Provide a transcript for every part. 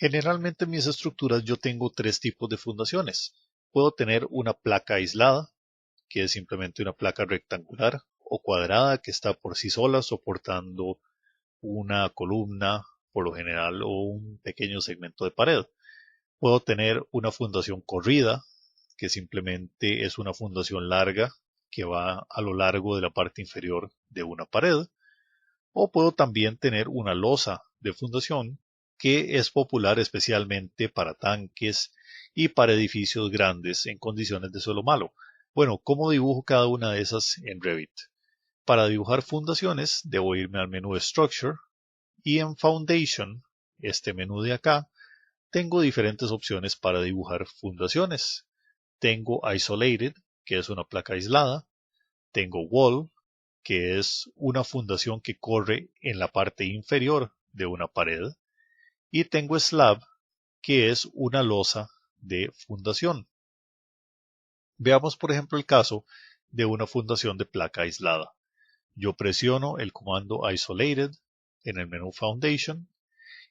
Generalmente en mis estructuras yo tengo tres tipos de fundaciones. Puedo tener una placa aislada, que es simplemente una placa rectangular o cuadrada que está por sí sola soportando una columna, por lo general, o un pequeño segmento de pared. Puedo tener una fundación corrida, que simplemente es una fundación larga que va a lo largo de la parte inferior de una pared. O puedo también tener una losa de fundación que es popular especialmente para tanques y para edificios grandes en condiciones de suelo malo. Bueno, ¿cómo dibujo cada una de esas en Revit? Para dibujar fundaciones debo irme al menú Structure y en Foundation, este menú de acá, tengo diferentes opciones para dibujar fundaciones. Tengo Isolated, que es una placa aislada. Tengo Wall, que es una fundación que corre en la parte inferior de una pared. Y tengo Slab, que es una losa de fundación. Veamos por ejemplo el caso de una fundación de placa aislada. Yo presiono el comando Isolated en el menú Foundation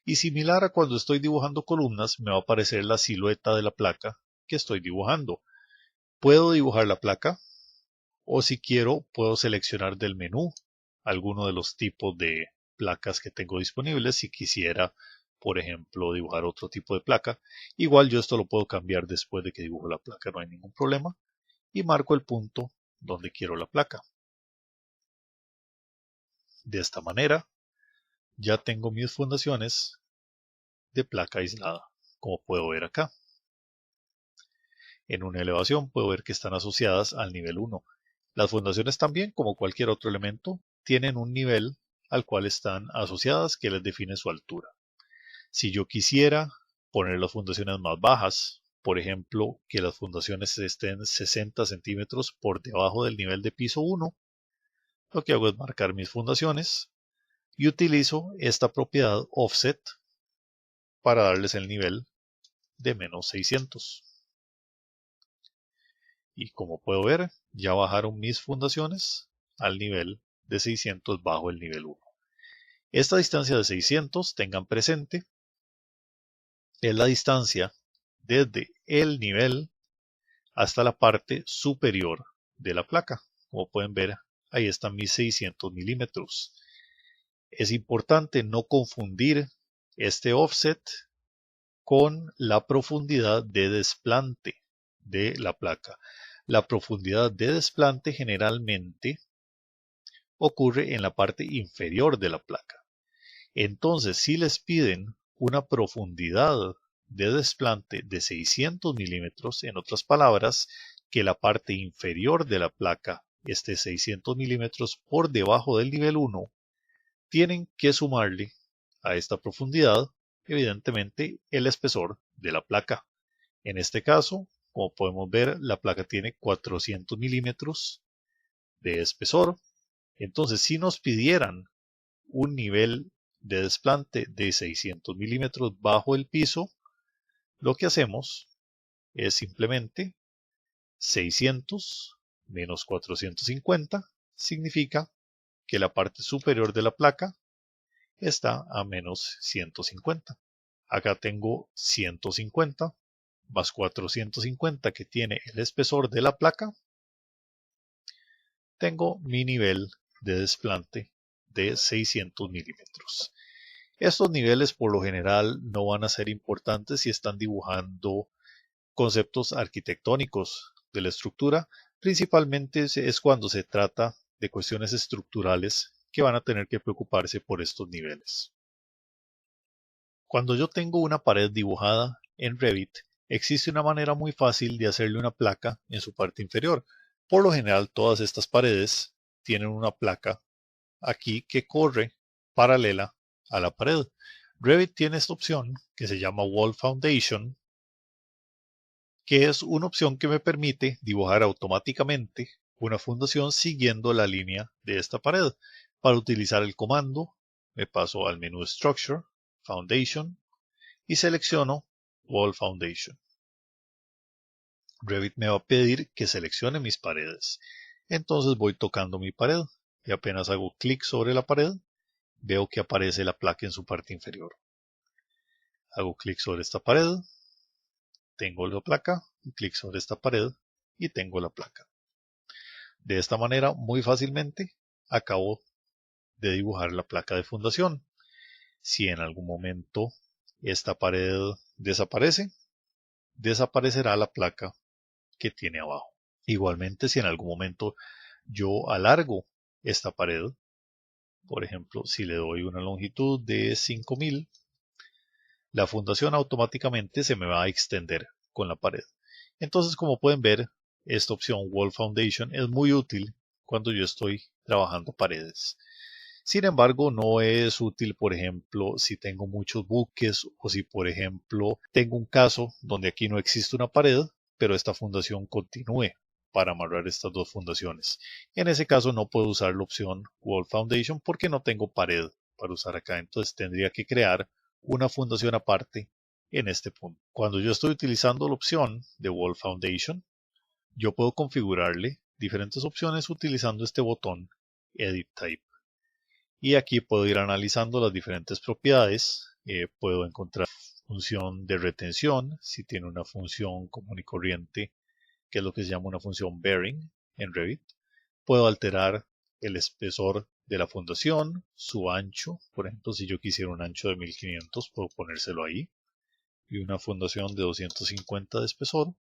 y similar a cuando estoy dibujando columnas me va a aparecer la silueta de la placa que estoy dibujando. Puedo dibujar la placa o si quiero puedo seleccionar del menú alguno de los tipos de placas que tengo disponibles si quisiera por ejemplo dibujar otro tipo de placa. Igual yo esto lo puedo cambiar después de que dibujo la placa, no hay ningún problema, y marco el punto donde quiero la placa. De esta manera ya tengo mis fundaciones de placa aislada, como puedo ver acá. En una elevación puedo ver que están asociadas al nivel 1. Las fundaciones también, como cualquier otro elemento, tienen un nivel al cual están asociadas que les define su altura. Si yo quisiera poner las fundaciones más bajas, por ejemplo, que las fundaciones estén 60 centímetros por debajo del nivel de piso 1, lo que hago es marcar mis fundaciones y utilizo esta propiedad offset para darles el nivel de menos 600. Y como puedo ver, ya bajaron mis fundaciones al nivel de 600 bajo el nivel 1. Esta distancia de 600, tengan presente, es la distancia desde el nivel hasta la parte superior de la placa. Como pueden ver, ahí están mis 600 milímetros. Es importante no confundir este offset con la profundidad de desplante de la placa. La profundidad de desplante generalmente ocurre en la parte inferior de la placa. Entonces, si les piden una profundidad de desplante de 600 milímetros, en otras palabras, que la parte inferior de la placa esté 600 milímetros por debajo del nivel 1, tienen que sumarle a esta profundidad, evidentemente, el espesor de la placa. En este caso, como podemos ver, la placa tiene 400 milímetros de espesor. Entonces, si nos pidieran un nivel de desplante de 600 milímetros bajo el piso, lo que hacemos es simplemente 600 menos 450 significa que la parte superior de la placa está a menos 150. Acá tengo 150 más 450 que tiene el espesor de la placa. Tengo mi nivel de desplante de 600 milímetros. Estos niveles por lo general no van a ser importantes si están dibujando conceptos arquitectónicos de la estructura. Principalmente es cuando se trata de cuestiones estructurales que van a tener que preocuparse por estos niveles. Cuando yo tengo una pared dibujada en Revit, existe una manera muy fácil de hacerle una placa en su parte inferior. Por lo general, todas estas paredes tienen una placa aquí que corre paralela a la pared. Revit tiene esta opción que se llama Wall Foundation, que es una opción que me permite dibujar automáticamente una fundación siguiendo la línea de esta pared. Para utilizar el comando, me paso al menú Structure, Foundation y selecciono Wall Foundation. Revit me va a pedir que seleccione mis paredes. Entonces voy tocando mi pared y apenas hago clic sobre la pared, veo que aparece la placa en su parte inferior. Hago clic sobre esta pared, tengo la placa, clic sobre esta pared y tengo la placa. De esta manera, muy fácilmente, acabo de dibujar la placa de fundación. Si en algún momento esta pared desaparece, desaparecerá la placa que tiene abajo. Igualmente, si en algún momento yo alargo esta pared, por ejemplo, si le doy una longitud de 5000, la fundación automáticamente se me va a extender con la pared. Entonces, como pueden ver, esta opción Wall Foundation es muy útil cuando yo estoy trabajando paredes. Sin embargo, no es útil, por ejemplo, si tengo muchos buques o si, por ejemplo, tengo un caso donde aquí no existe una pared, pero esta fundación continúe para amarrar estas dos fundaciones. En ese caso no puedo usar la opción Wall Foundation porque no tengo pared para usar acá. Entonces tendría que crear una fundación aparte en este punto. Cuando yo estoy utilizando la opción de Wall Foundation, yo puedo configurarle diferentes opciones utilizando este botón Edit Type. Y aquí puedo ir analizando las diferentes propiedades. Puedo encontrar función de retención, si tiene una función común y corriente, que es lo que se llama una función bearing en Revit. Puedo alterar el espesor de la fundación, su ancho. Por ejemplo, si yo quisiera un ancho de 1500, puedo ponérselo ahí. Y una fundación de 250 de espesor.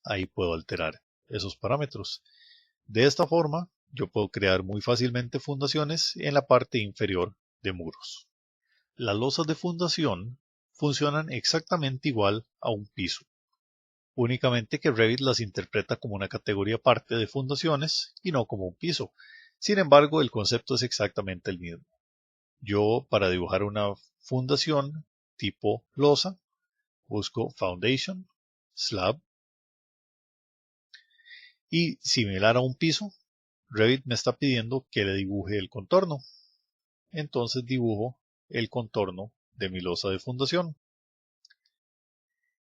Ahí puedo alterar esos parámetros. De esta forma, yo puedo crear muy fácilmente fundaciones en la parte inferior de muros. Las losas de fundación funcionan exactamente igual a un piso, únicamente que Revit las interpreta como una categoría aparte de fundaciones y no como un piso. Sin embargo, el concepto es exactamente el mismo. Yo, para dibujar una fundación tipo losa, busco Foundation, Slab, y similar a un piso, Revit me está pidiendo que le dibuje el contorno. Entonces dibujo el contorno de mi losa de fundación.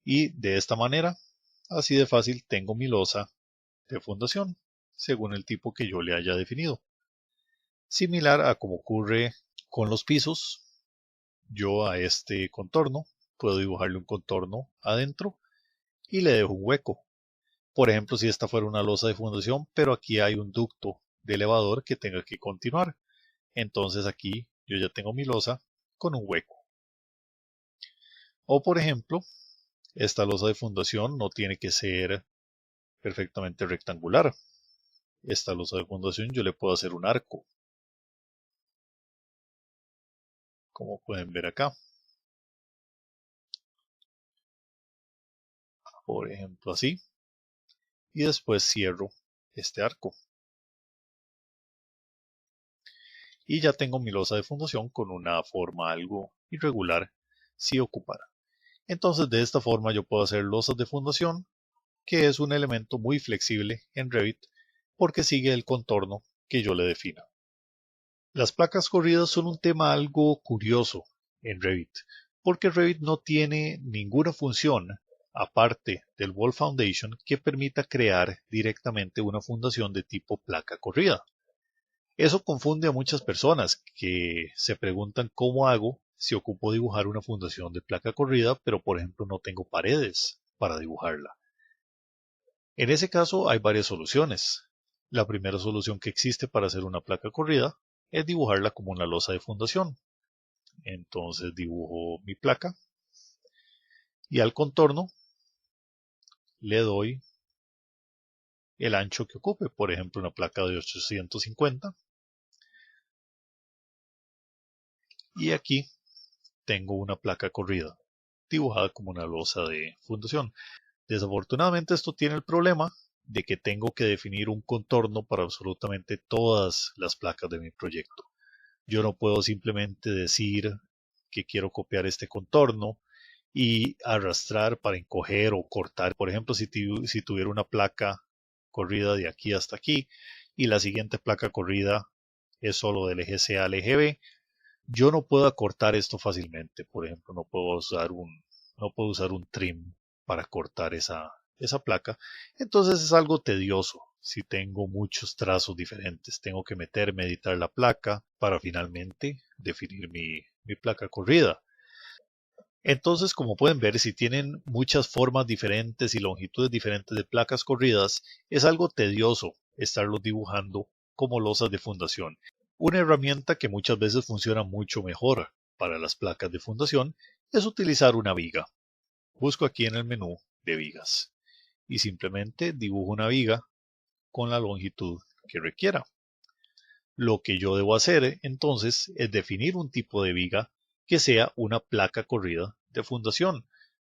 Y de esta manera, así de fácil, tengo mi losa de fundación, según el tipo que yo le haya definido. Similar a como ocurre con los pisos, yo a este contorno puedo dibujarle un contorno adentro y le dejo un hueco. Por ejemplo, si esta fuera una losa de fundación, pero aquí hay un ducto de elevador que tenga que continuar. Entonces aquí yo ya tengo mi losa con un hueco. O por ejemplo, esta losa de fundación no tiene que ser perfectamente rectangular. Esta losa de fundación yo le puedo hacer un arco, como pueden ver acá. Por ejemplo así. Y después cierro este arco. Y ya tengo mi losa de fundación con una forma algo irregular si ocupara. Entonces de esta forma yo puedo hacer losas de fundación, que es un elemento muy flexible en Revit porque sigue el contorno que yo le defina. Las placas corridas son un tema algo curioso en Revit, porque Revit no tiene ninguna función aparte del Wall Foundation que permita crear directamente una fundación de tipo placa corrida. Eso confunde a muchas personas que se preguntan cómo hago si ocupo dibujar una fundación de placa corrida, pero por ejemplo no tengo paredes para dibujarla. En ese caso hay varias soluciones. La primera solución que existe para hacer una placa corrida es dibujarla como una losa de fundación. Entonces dibujo mi placa y al contorno le doy el ancho que ocupe, por ejemplo una placa de 850. Y aquí tengo una placa corrida, dibujada como una losa de fundación. Desafortunadamente esto tiene el problema de que tengo que definir un contorno para absolutamente todas las placas de mi proyecto. Yo no puedo simplemente decir que quiero copiar este contorno y arrastrar para encoger o cortar. Por ejemplo, si tuviera una placa corrida de aquí hasta aquí y la siguiente placa corrida es solo del eje C al eje B, yo no puedo acortar esto fácilmente. Por ejemplo, no puedo usar un trim para cortar esa placa. Entonces es algo tedioso si tengo muchos trazos diferentes. Tengo que meterme a editar la placa para finalmente definir mi placa corrida. Entonces, como pueden ver, si tienen muchas formas diferentes y longitudes diferentes de placas corridas, es algo tedioso estarlos dibujando como losas de fundación. Una herramienta que muchas veces funciona mucho mejor para las placas de fundación es utilizar una viga. Busco aquí en el menú de vigas y simplemente dibujo una viga con la longitud que requiera. Lo que yo debo hacer entonces es definir un tipo de viga que sea una placa corrida de fundación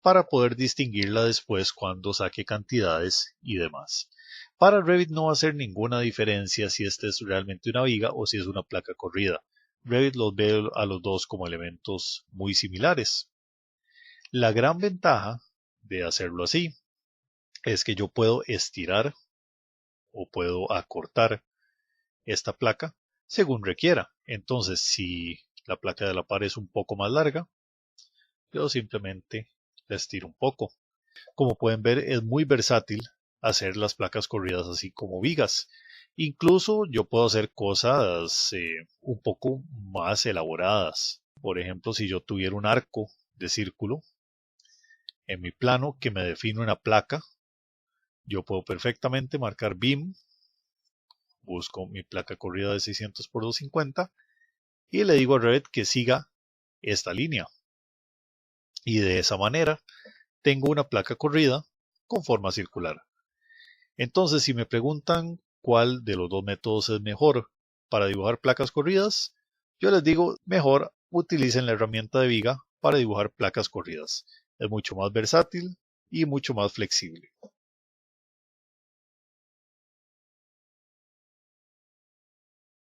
para poder distinguirla después cuando saque cantidades y demás. Para Revit no va a hacer ninguna diferencia si esta es realmente una viga o si es una placa corrida. Revit los ve a los dos como elementos muy similares. La gran ventaja de hacerlo así es que yo puedo estirar o puedo acortar esta placa según requiera. Entonces, si la placa de la pared es un poco más larga, yo simplemente la estiro un poco. Como pueden ver, es muy versátil hacer las placas corridas así como vigas. Incluso yo puedo hacer cosas un poco más elaboradas. Por ejemplo, si yo tuviera un arco de círculo en mi plano que me define una placa, yo puedo perfectamente marcar BIM, busco mi placa corrida de 600 por 250 y le digo a Revit que siga esta línea. Y de esa manera tengo una placa corrida con forma circular. Entonces, si me preguntan cuál de los dos métodos es mejor para dibujar placas corridas, yo les digo mejor utilicen la herramienta de viga para dibujar placas corridas. Es mucho más versátil y mucho más flexible.